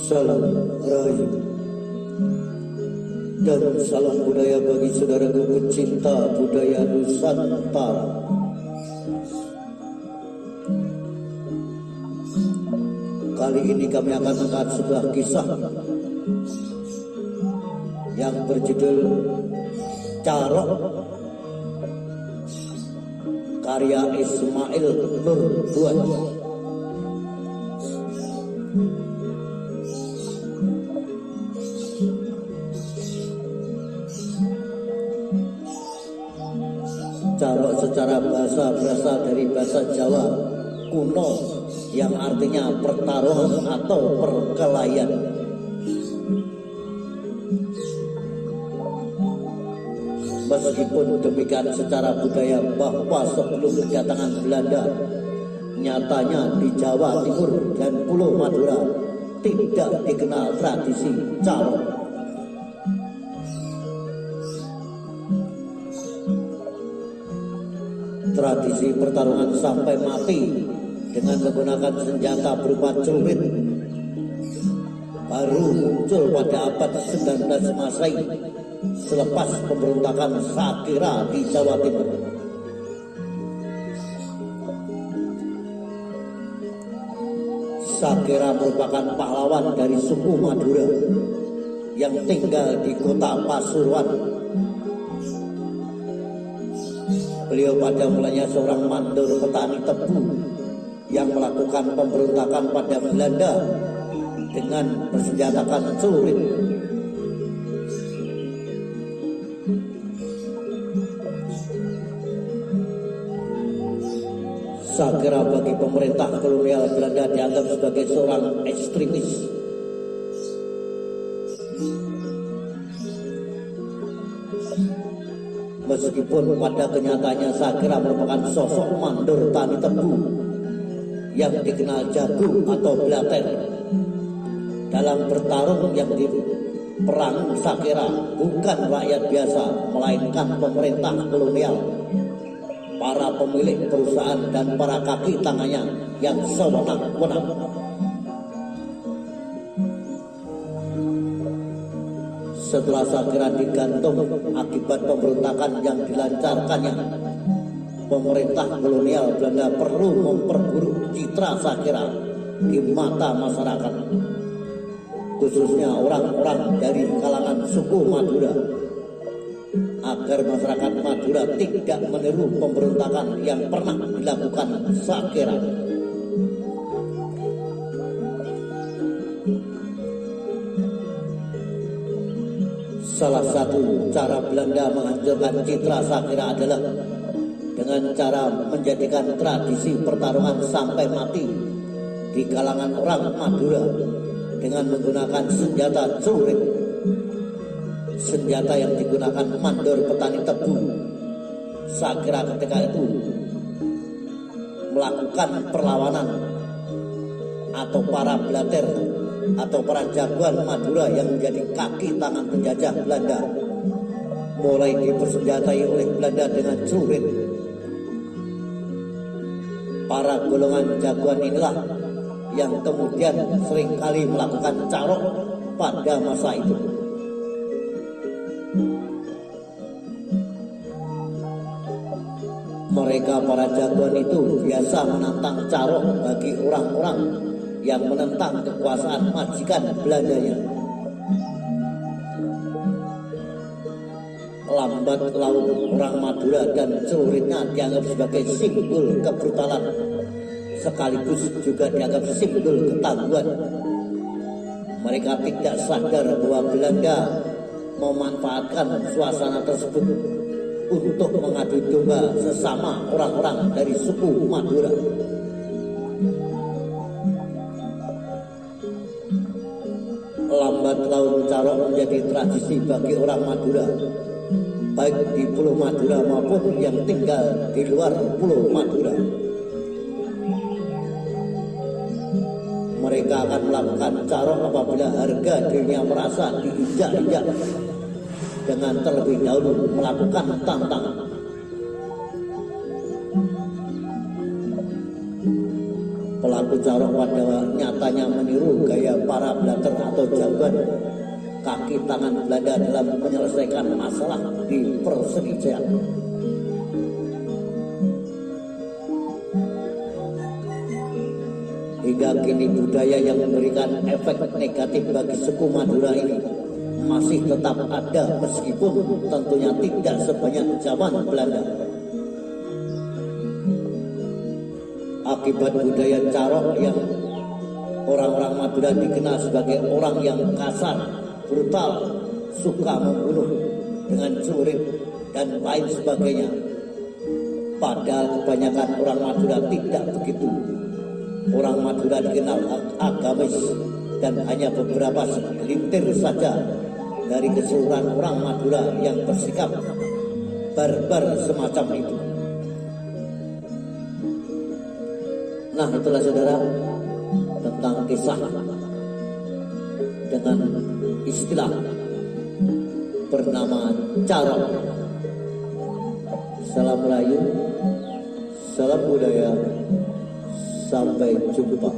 Salam Rahayu dan salam budaya bagi saudaraku pecinta budaya Nusantara. Kali ini kami akan mengangkat sebuah kisah yang berjudul Carok, karya Ismail Nurbuat. Carok secara bahasa berasal dari bahasa Jawa kuno yang artinya pertarungan atau perkelahian. Meskipun demikian, secara budaya bahwa sebelum kedatangan Belanda, nyatanya di Jawa Timur dan Pulau Madura tidak dikenal tradisi carok. Tradisi pertarungan sampai mati dengan menggunakan senjata berupa celurit baru muncul pada abad 19 Masehi selepas pemberontakan Sakira di Jawa Timur. Sakira merupakan pahlawan dari suku Madura yang tinggal di kota Pasuruan. Beliau pada mulanya seorang mandor petani tebu yang melakukan pemberontakan pada Belanda dengan bersenjatakan celurit. Sakira bagi pemerintah kolonial Belanda dianggap sebagai seorang ekstremis. Meskipun pada kenyataannya Sakira merupakan sosok mandor tani tebu yang dikenal jago atau blater. Dalam bertarung yang di perang Sakira bukan rakyat biasa, melainkan pemerintah kolonial, para pemilik perusahaan dan para kaki tangannya yang sewenang-wenang. Setelah Sakira digantung akibat pemberontakan yang dilancarkannya, pemerintah kolonial Belanda perlu memperburuk citra Sakira di mata masyarakat, khususnya orang-orang dari kalangan suku Madura, agar masyarakat Madura tidak meniru pemberontakan yang pernah dilakukan Sakira. Salah satu cara Belanda menghancurkan citra Sakira adalah dengan cara menjadikan tradisi pertarungan sampai mati di kalangan orang Madura dengan menggunakan senjata celurit, senjata yang digunakan mandor petani tebu. Sakira ketika itu melakukan perlawanan, atau para blater atau para jagoan Madura yang menjadi kaki tangan penjajah Belanda mulai dipersenjatai oleh Belanda dengan celurit. Para golongan jagoan inilah yang kemudian seringkali melakukan carok pada masa itu. Mereka para jagoan itu biasa menantang carok bagi orang-orang yang menentang kekuasaan majikan Belandanya. Lambat laun orang Madura dan celuritnya dianggap sebagai simbol kebrutalan, sekaligus juga dianggap simbol ketangguhan. Mereka tidak sadar bahwa Belanda memanfaatkan suasana tersebut untuk mengadu domba sesama orang-orang dari suku Madura. Lambat laun carok menjadi tradisi bagi orang Madura, baik di Pulau Madura maupun yang tinggal di luar Pulau Madura. Mereka akan melakukan carok apabila harga dirinya merasa diinjak-injak, dengan terlebih dahulu melakukan tantangan. Laku Carok pada nyatanya meniru gaya para Blatter atau jagoan kaki tangan Belanda dalam menyelesaikan masalah di perselisihan. Hingga kini budaya yang memberikan efek negatif bagi suku Madura ini masih tetap ada, meskipun tentunya tidak sebanyak zaman Belanda. Akibat budaya Carok yang orang-orang Madura dikenal sebagai orang yang kasar, brutal, suka membunuh dengan celurit dan lain sebagainya. Padahal kebanyakan orang Madura tidak begitu. Orang Madura dikenal agamis dan hanya beberapa segelintir saja dari keseluruhan orang Madura yang bersikap barbar semacam itu. Nah, itulah saudara tentang kisah dengan istilah bernama Carok. Salam Melayu, salam budaya, sampai jumpa.